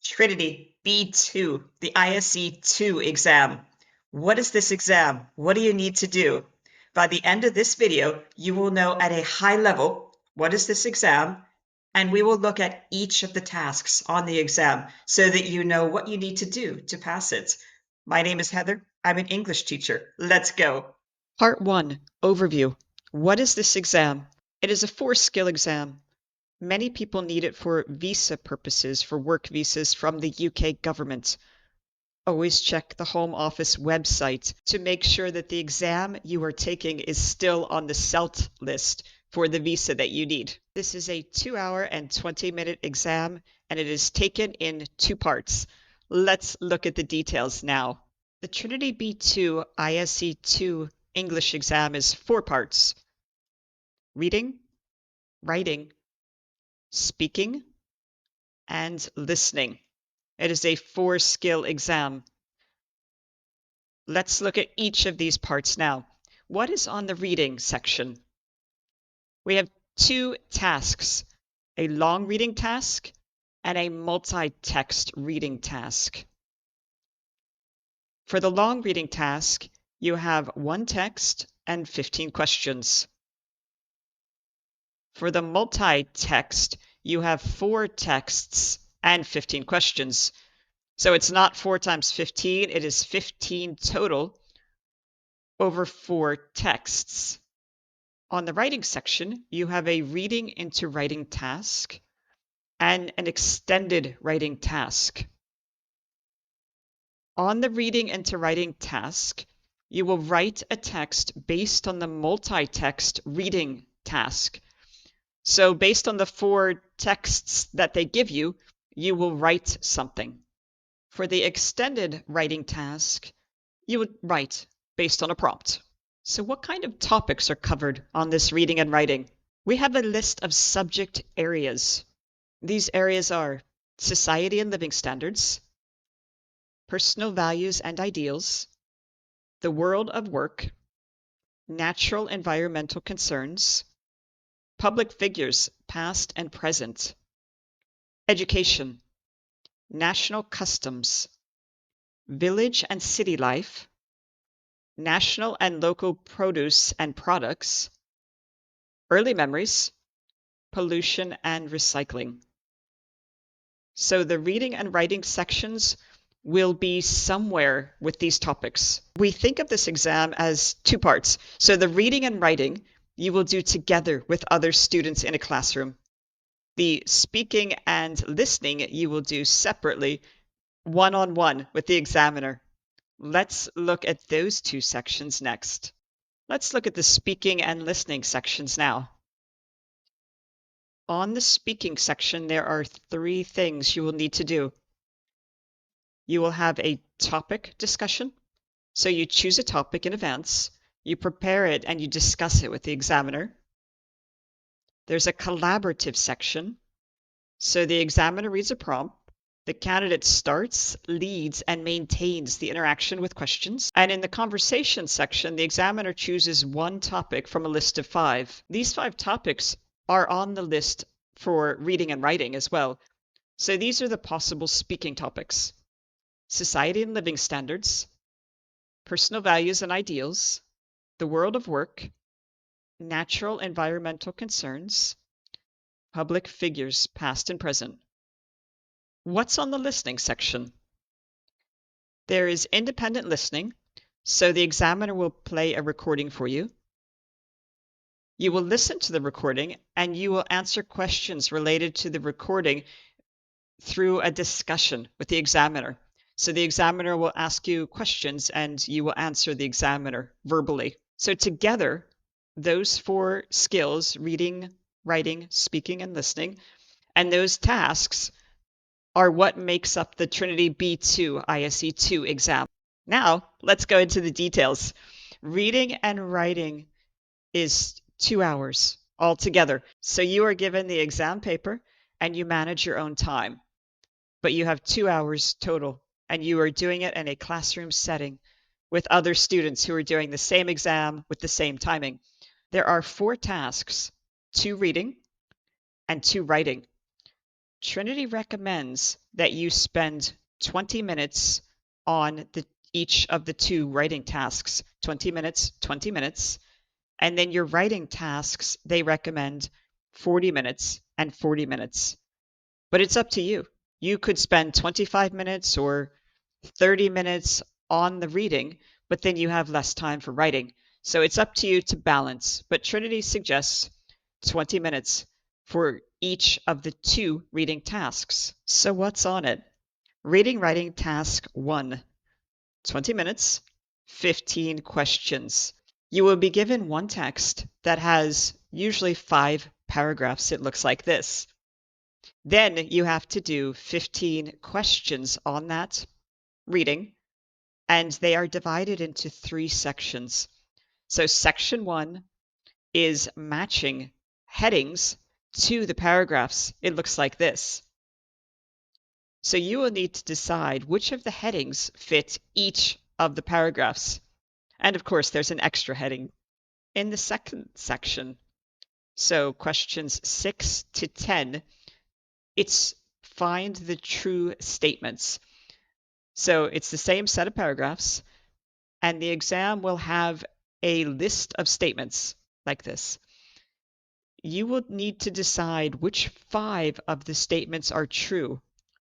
Trinity B2, the ISE II exam. What is this exam? What do you need to do? By the end of this video, you will know at a high level what is this exam, and we will look at each of the tasks on the exam so that you know what you need to do to pass it. My name is Heather. I'm an English teacher. Let's go. Part 1, Overview. What is this exam? It is a 4-skill exam. Many people need it for visa purposes, for work visas from the UK government. Always check the Home Office website to make sure that the exam you are taking is still on the SELT list for the visa that you need. This is a 2-hour and 20-minute exam, and it is taken in 2 parts. Let's look at the details now. The Trinity B2 ISE II English exam is 4 parts: reading, writing, speaking, and listening. It is a 4-skill exam. Let's look at each of these parts now. What is on the reading section? We have 2 tasks, a long reading task and a multi-text reading task. For the long reading task, you have 1 text and 15 questions. For the multi-text, you have 4 texts and 15 questions. So it's not 4 times 15, it is 15 total over 4 texts. On the writing section, you have a reading into writing task and an extended writing task. On the reading into writing task, you will write a text based on the multi-text reading task. So based on the 4 texts that they give you, you will write something. For the extended writing task, you would write based on a prompt. So what kind of topics are covered on this reading and writing? We have a list of subject areas. These areas are society and living standards, personal values and ideals, the world of work, natural environmental concerns, public figures, past and present, education, national customs, village and city life, national and local produce and products, early memories, pollution and recycling. So the reading and writing sections will be somewhere with these topics. We think of this exam as 2 parts. So the reading and writing you will do together with other students in a classroom. The speaking and listening you will do separately, one-on-one with the examiner. Let's look at those 2 sections next. Let's look at the speaking and listening sections now. On the speaking section, there are 3 things you will need to do. You will have a topic discussion. So you choose a topic in advance, you prepare it, and you discuss it with the examiner. There's a collaborative section. So the examiner reads a prompt. The candidate starts, leads, and maintains the interaction with questions. And in the conversation section, the examiner chooses 1 topic from a list of 5. These 5 topics are on the list for reading and writing as well. So these are the possible speaking topics: society and living standards, personal values and ideals, the world of work, natural environmental concerns, public figures, past and present. What's on the listening section? There is independent listening, so the examiner will play a recording for you. You will listen to the recording and you will answer questions related to the recording through a discussion with the examiner. So the examiner will ask you questions and you will answer the examiner verbally. So together, those 4 skills, reading, writing, speaking, and listening, and those tasks are what makes up the Trinity B2 ISE II exam. Now, let's go into the details. Reading and writing is 2 hours altogether. So you are given the exam paper and you manage your own time. But you have 2 hours total, and you are doing it in a classroom setting with other students who are doing the same exam with the same timing. There are 4 tasks, 2 reading and 2 writing. Trinity recommends that you spend 20 minutes on each of the two writing tasks, 20 minutes, 20 minutes. And then your writing tasks, they recommend 40 minutes and 40 minutes. But it's up to you. You could spend 25 minutes or 30 minutes on the reading, but then you have less time for writing. So it's up to you to balance. But Trinity suggests 20 minutes for each of the two reading tasks. So what's on it? Reading writing task 1, 20 minutes, 15 questions. You will be given one text that has usually 5 paragraphs. It looks like this. Then you have to do 15 questions on that reading, and they are divided into 3 sections. So section 1 is matching headings to the paragraphs. It looks like this. So you will need to decide which of the headings fit each of the paragraphs. And of course, there's an extra heading in the second section. So questions 6 to 10, it's find the true statements. So it's the same set of paragraphs, and the exam will have a list of statements like this. You will need to decide which 5 of the statements are true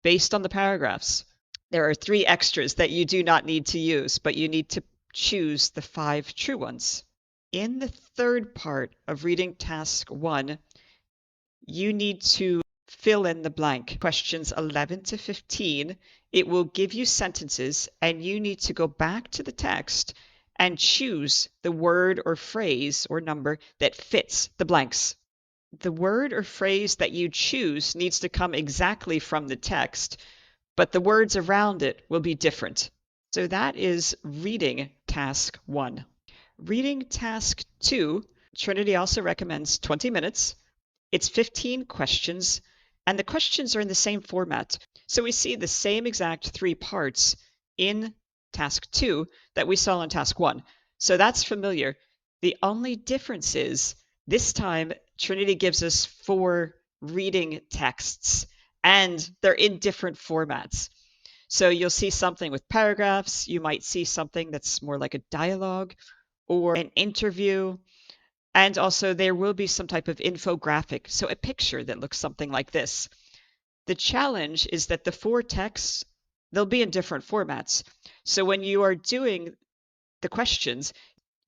based on the paragraphs. There are 3 extras that you do not need to use, but you need to choose the 5 true ones. In the third part of reading task 1, you need to fill in the blank. Questions 11 to 15, it will give you sentences, and you need to go back to the text and choose the word or phrase or number that fits the blanks. The word or phrase that you choose needs to come exactly from the text, but the words around it will be different. So that is reading task 1. Reading task 2, Trinity also recommends 20 minutes. It's 15 questions, and the questions are in the same format. So we see the same exact 3 parts in task 2 that we saw in task 1. So that's familiar. The only difference is this time Trinity gives us 4 reading texts, and they're in different formats. So you'll see something with paragraphs, you might see something that's more like a dialogue or an interview. And also there will be some type of infographic, so a picture that looks something like this. The challenge is that the 4 texts, they'll be in different formats. So when you are doing the questions,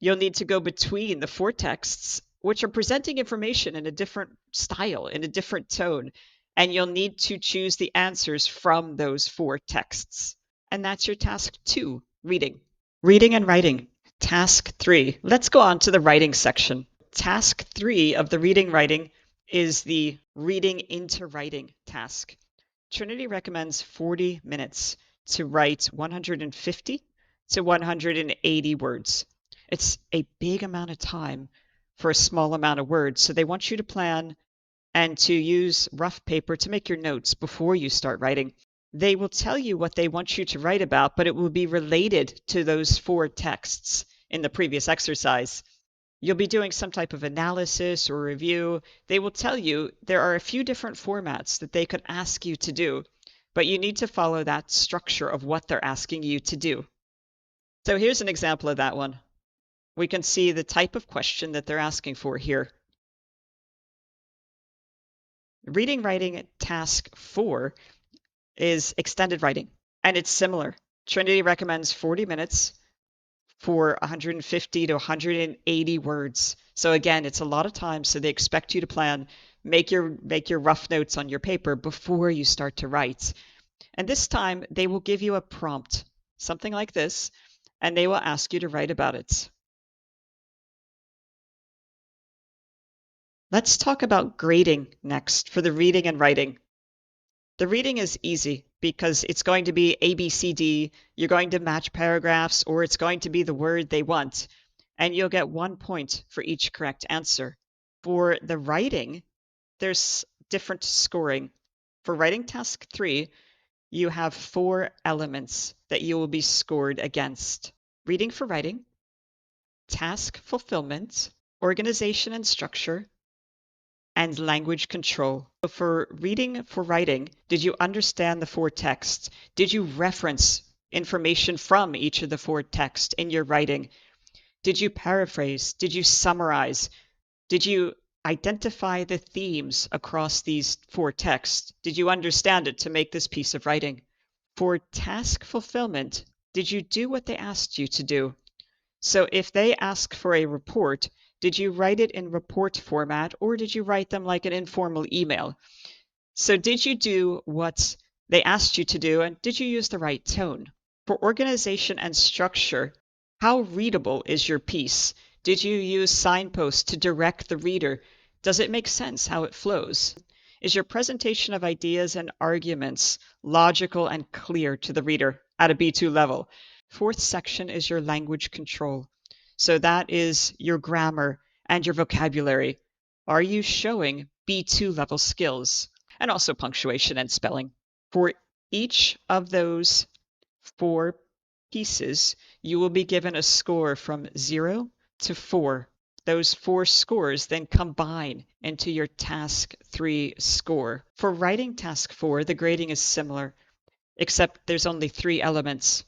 you'll need to go between the 4 texts, which are presenting information in a different style, in a different tone, and you'll need to choose the answers from those 4 texts. And that's your task 2, reading. Reading and writing. Task 3. Let's go on to the writing section. Task 3 of the reading writing is the reading into writing task. Trinity recommends 40 minutes to write 150 to 180 words. It's a big amount of time for a small amount of words, so they want you to plan and to use rough paper to make your notes before you start writing. They will tell you what they want you to write about, but it will be related to those 4 texts in the previous exercise. You'll be doing some type of analysis or review. They will tell you there are a few different formats that they could ask you to do, but you need to follow that structure of what they're asking you to do. So here's an example of that one. We can see the type of question that they're asking for here. Reading writing task 4 is extended writing, and it's similar. Trinity recommends 40 minutes for 150 to 180 words. So again, it's a lot of time, so they expect you to plan, make your rough notes on your paper before you start to write. And this time they will give you a prompt, something like this, and they will ask you to write about it. Let's talk about grading next for the reading and writing. The reading is easy because it's going to be A, B, C, D. You're going to match paragraphs, or it's going to be the word they want, and you'll get 1 point for each correct answer. For the writing, there's different scoring. For writing task 3, you have 4 elements that you will be scored against. Reading for writing, task fulfillment, organization and structure, and language control. So for reading, for writing, did you understand the four texts? Did you reference information from each of the four texts in your writing? Did you paraphrase? Did you summarize? Did you identify the themes across these four texts? Did you understand it to make this piece of writing? For task fulfillment, did you do what they asked you to do? So if they ask for a report, did you write it in report format or did you write them like an informal email? So did you do what they asked you to do and did you use the right tone? For organization and structure, how readable is your piece? Did you use signposts to direct the reader? Does it make sense how it flows? Is your presentation of ideas and arguments logical and clear to the reader at a B2 level? Fourth section is your language control. So that is your grammar and your vocabulary. Are you showing B2 level skills? And also punctuation and spelling. For each of those four pieces, you will be given a score from 0 to 4. Those 4 scores then combine into your task 3 score. For writing task 4, the grading is similar, except there's only 3 elements: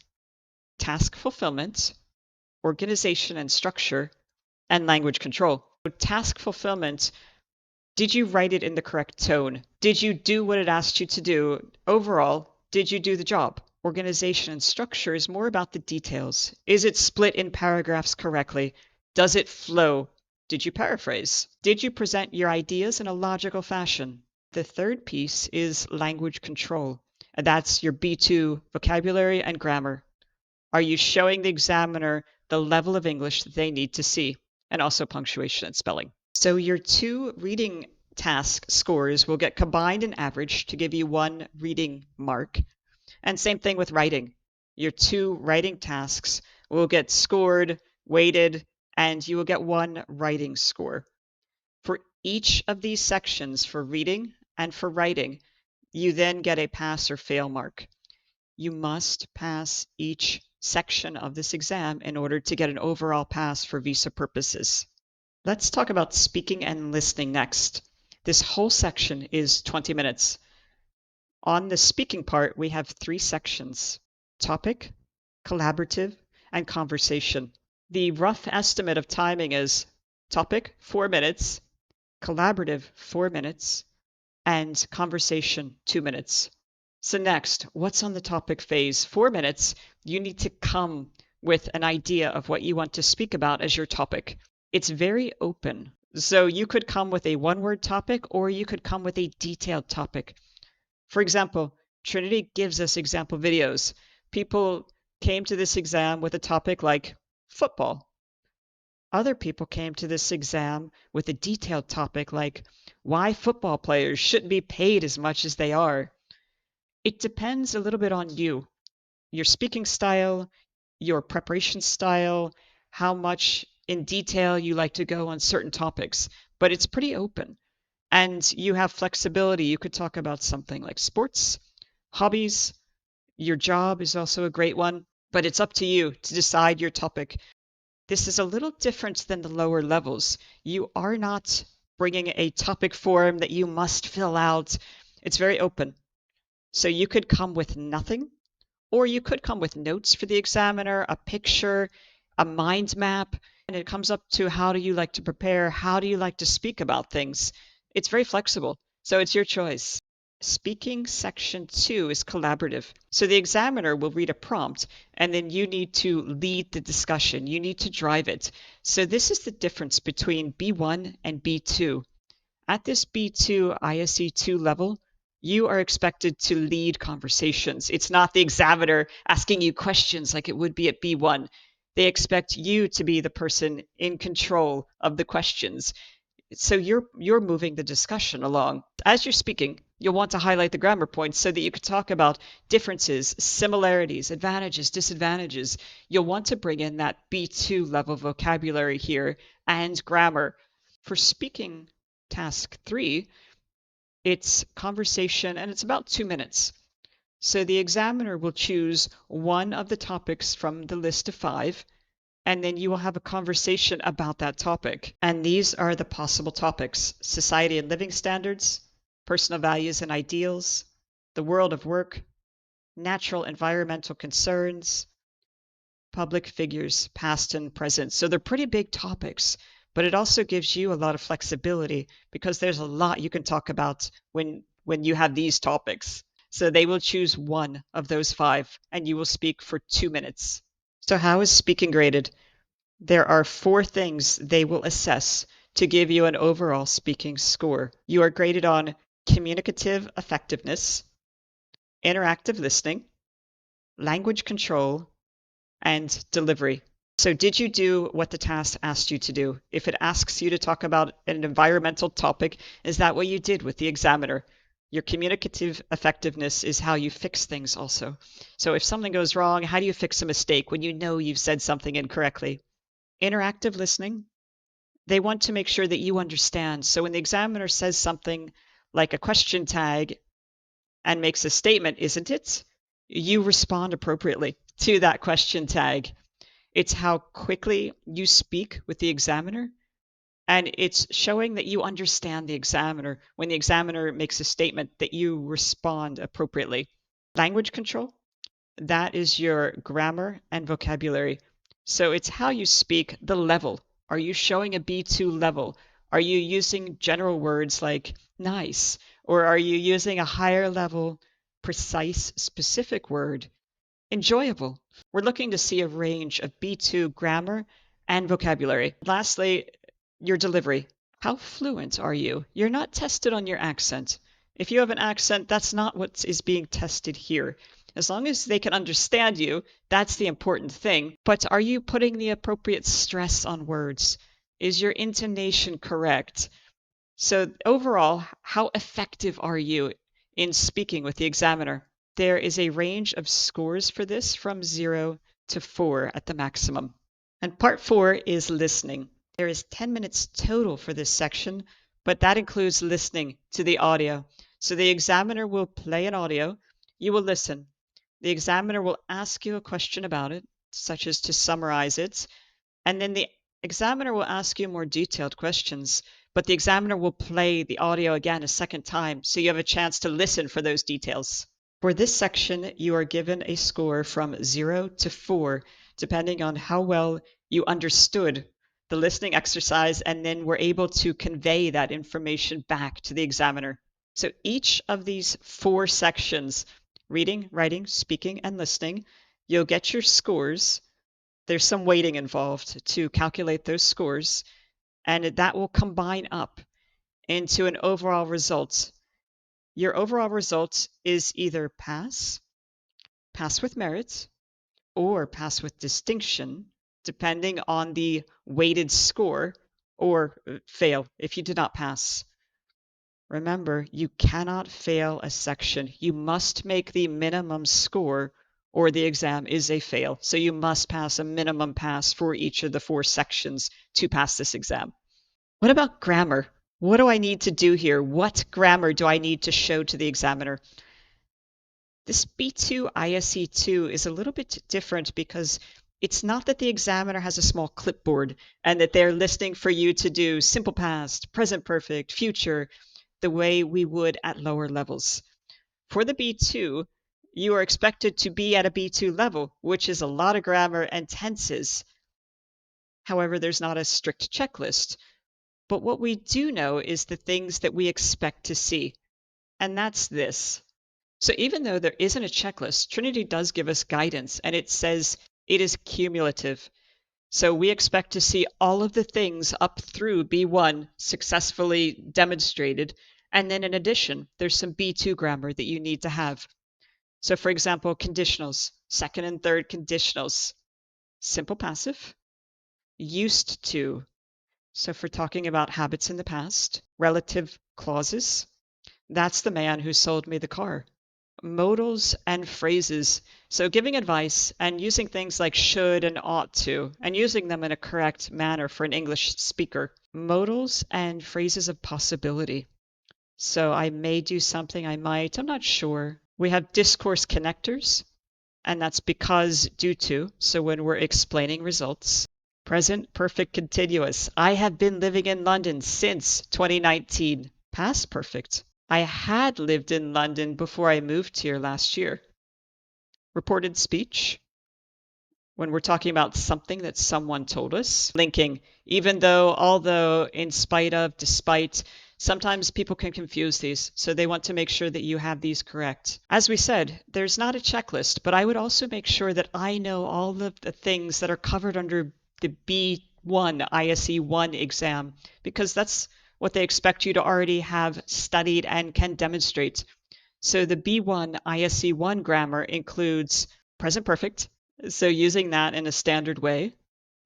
task fulfillment, organization and structure, and language control. So task fulfillment, did you write it in the correct tone? Did you do what it asked you to do? Overall, did you do the job? Organization and structure is more about the details. Is it split in paragraphs correctly? Does it flow? Did you paraphrase? Did you present your ideas in a logical fashion? The third piece is language control, and that's your B2 vocabulary and grammar. Are you showing the examiner the level of English that they need to see? And also punctuation and spelling. So your 2 reading task scores will get combined and averaged to give you 1 reading mark. And same thing with writing. Your 2 writing tasks will get scored, weighted, and you will get 1 writing score. For each of these sections, for reading and for writing, you then get a pass or fail mark. You must pass each section of this exam in order to get an overall pass for visa purposes. Let's talk about speaking and listening next. This whole section is 20 minutes. On the speaking part, we have 3 sections: topic, collaborative, and conversation. The rough estimate of timing is topic, 4 minutes, collaborative, 4 minutes, and conversation, 2 minutes. So next, what's on the topic phase? 4 minutes, you need to come with an idea of what you want to speak about as your topic. It's very open. So you could come with a one-word topic or you could come with a detailed topic. For example, Trinity gives us example videos. People came to this exam with a topic like football. Other people came to this exam with a detailed topic like why football players shouldn't be paid as much as they are. It depends a little bit on you, your speaking style, your preparation style, how much in detail you like to go on certain topics, but it's pretty open. And you have flexibility. You could talk about something like sports, hobbies, your job is also a great one, but it's up to you to decide your topic. This is a little different than the lower levels. You are not bringing a topic form that you must fill out. It's very open. So you could come with nothing, or you could come with notes for the examiner, a picture, a mind map, and it comes up to how do you like to prepare, how do you like to speak about things. It's very flexible, so it's your choice. Speaking section 2 is collaborative. So the examiner will read a prompt, and then you need to lead the discussion. You need to drive it. So this is the difference between B1 and B2. At this B2 ISE II level, you are expected to lead conversations. It's not the examiner asking you questions like it would be at B1. They expect you to be the person in control of the questions. So you're moving the discussion along. As you're speaking, you'll want to highlight the grammar points so that you can talk about differences, similarities, advantages, disadvantages. You'll want to bring in that B2 level vocabulary here and grammar. For speaking task 3, it's conversation and it's about 2 minutes. So the examiner will choose one of the topics from the list of 5 and then you will have a conversation about that topic. And these are the possible topics: society and living standards, personal values and ideals, the world of work, natural environmental concerns, public figures, past and present. So they're pretty big topics, but it also gives you a lot of flexibility because there's a lot you can talk about when you have these topics. So they will choose one of those 5 and you will speak for 2 minutes. So how is speaking graded? There are 4 things they will assess to give you an overall speaking score. You are graded on communicative effectiveness, interactive listening, language control, and delivery. So did you do what the task asked you to do? If it asks you to talk about an environmental topic, is that what you did with the examiner? Your communicative effectiveness is how you fix things also. So if something goes wrong, how do you fix a mistake when you know you've said something incorrectly? Interactive listening, they want to make sure that you understand. So when the examiner says something like a question tag and makes a statement, isn't it? You respond appropriately to that question tag. It's how quickly you speak with the examiner, and it's showing that you understand the examiner. When the examiner makes a statement, that you respond appropriately. Language control, that is your grammar and vocabulary. So it's how you speak, the level. Are you showing a B2 level? Are you using general words like nice? Or are you using a higher level, precise, specific word? Enjoyable. We're looking to see a range of B2 grammar and vocabulary. Lastly, your delivery. How fluent are you? You're not tested on your accent. If you have an accent, that's not what is being tested here. As long as they can understand you, that's the important thing. But are you putting the appropriate stress on words? Is your intonation correct? So overall, how effective are you in speaking with the examiner? There is a range of scores for this from 0 to 4 at the maximum. And part 4 is listening. There is 10 minutes total for this section, but that includes listening to the audio. So the examiner will play an audio, you will listen. The examiner will ask you a question about it, such as to summarize it, and then the examiner will ask you more detailed questions, but the examiner will play the audio again a second time, so you have a chance to listen for those details. For this section, you are given a score from 0 to 4, depending on how well you understood the listening exercise and then were able to convey that information back to the examiner. So each of these 4 sections, reading, writing, speaking, and listening, you'll get your scores. There's some weighting involved to calculate those scores, and that will combine up into an overall result. Your overall result is either pass, pass with merit, or pass with distinction, depending on the weighted score, or fail if you did not pass. Remember, you cannot fail a section. You must make the minimum score or the exam is a fail. So you must pass a minimum pass for each of the 4 sections to pass this exam. What about grammar? What do I need to do here? What grammar do I need to show to the examiner? This B2 ISE II is a little bit different because it's not that the examiner has a small clipboard and that they're listening for you to do simple past, present perfect, future, the way we would at lower levels. For the B2, you are expected to be at a B2 level, which is a lot of grammar and tenses. However, there's not a strict checklist. But what we do know is the things that we expect to see, and that's this. So even though there isn't a checklist, Trinity does give us guidance, and it says it is cumulative. So we expect to see all of the things up through B1 successfully demonstrated, and then in addition, there's some B2 grammar that you need to have. So for example, conditionals, second and third conditionals, simple passive, used to. So for talking about habits in the past, relative clauses, that's the man who sold me the car. Modals and phrases, so giving advice and using things like should and ought to, and using them in a correct manner for an English speaker. Modals and phrases of possibility. So I may do something, I might, I'm not sure. We have discourse connectors, and that's because, due to, so when we're explaining results. Present perfect continuous. I have been living in London since 2019. Past perfect. I had lived in London before I moved here last year. Reported speech. When we're talking about something that someone told us, linking, even though, although, in spite of, despite, sometimes people can confuse these, so they want to make sure that you have these correct. As we said, there's not a checklist, but I would also make sure that I know all of the things that are covered under the B1 ISE I exam, because that's what they expect you to already have studied and can demonstrate. So the B1 ISE I grammar includes present perfect, so using that in a standard way.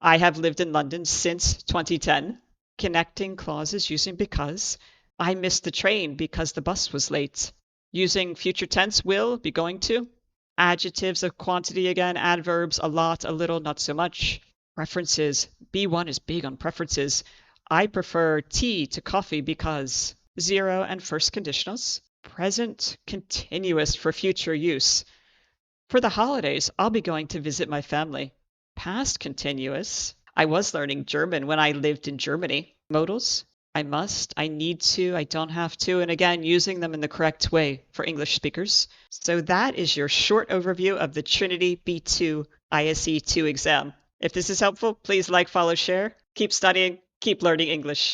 I have lived in London since 2010. Connecting clauses using because. I missed the train because the bus was late. Using future tense will, be going to. Adjectives of quantity again, adverbs a lot, a little, not so much. Preferences. B1 is big on preferences. I prefer tea to coffee because. Zero and first conditionals. Present continuous for future use. For the holidays, I'll be going to visit my family. Past continuous. I was learning German when I lived in Germany. Modals. I must, I need to, I don't have to, and again, using them in the correct way for English speakers. So that is your short overview of the Trinity B2 ISE II exam. If this is helpful, please like, follow, share. Keep studying, keep learning English.